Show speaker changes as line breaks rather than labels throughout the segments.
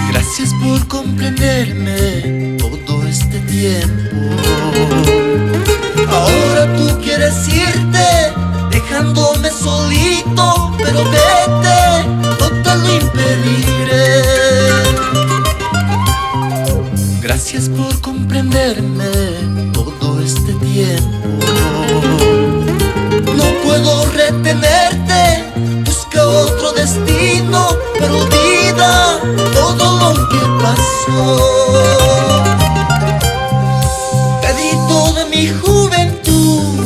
Gracias por comprenderme todo este tiempo. Ahora tú quieres irte, dejándome solito, pero vete, no te lo impediré. Gracias por comprenderme todo este tiempo. No puedo retenerte, busca otro destino, pero olvida todo lo que pasó. Te di toda mi juventud,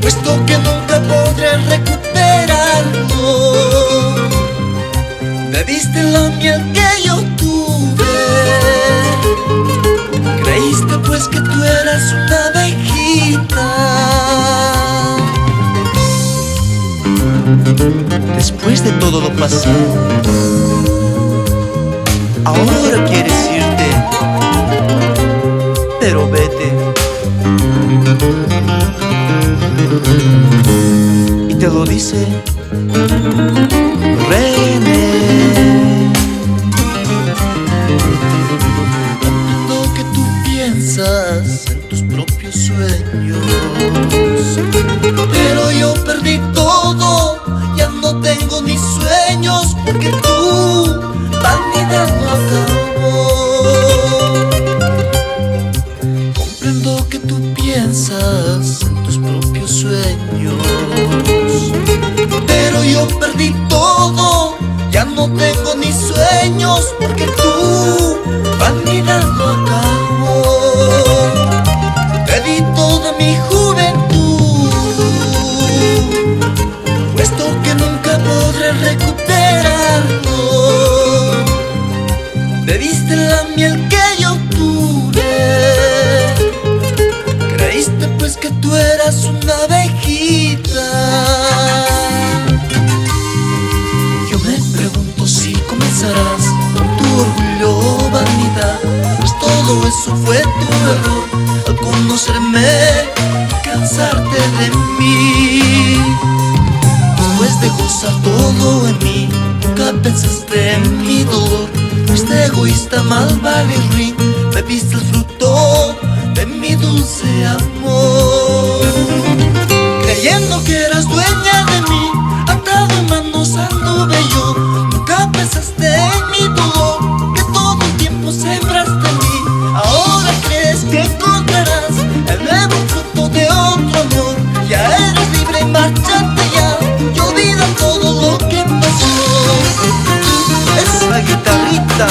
puesto que nunca podré recuperarlo. Bebiste la miel que yo tuve, creíste pues que tú eras una abejita. Después de todo lo pasado, ahora quieres irte, pero vete. Y te lo dice René. Comprendo que tú piensas en tus propios sueños, pero yo perdí todo, ya no tengo ni sueños, porque tu vanidad no acabó. Comprendo que tú piensas en tus propios sueños, pero yo perdí todo, ya no tengo ni sueños, porque tu vanidad no acabó. Te di toda mi juventud, puesto que nunca podré recuperarlo. Bebiste la miel que yo tuve, creíste pues que tú eras una abejita. Yo me pregunto si comenzarás con tu orgullo o vanidad, pues todo eso fue tu error al conocerme y cansarte de mí. Después de gozar todo en mí, nunca pensaste en mi dolor. Fuiste egoísta, malvado y ruin, bebiste el fruto de mi dulce amor. Creyendo que eras dueña de mí, atado en manos anduve yo. Nunca pensaste en mi dolor, que todo el tiempo sembraste en mí. Ahora crees que encontrarás el nuevo fruto de otro amor. Ya eres libre y márchate ya, y olvida todo lo que pasó. Esa guitarrita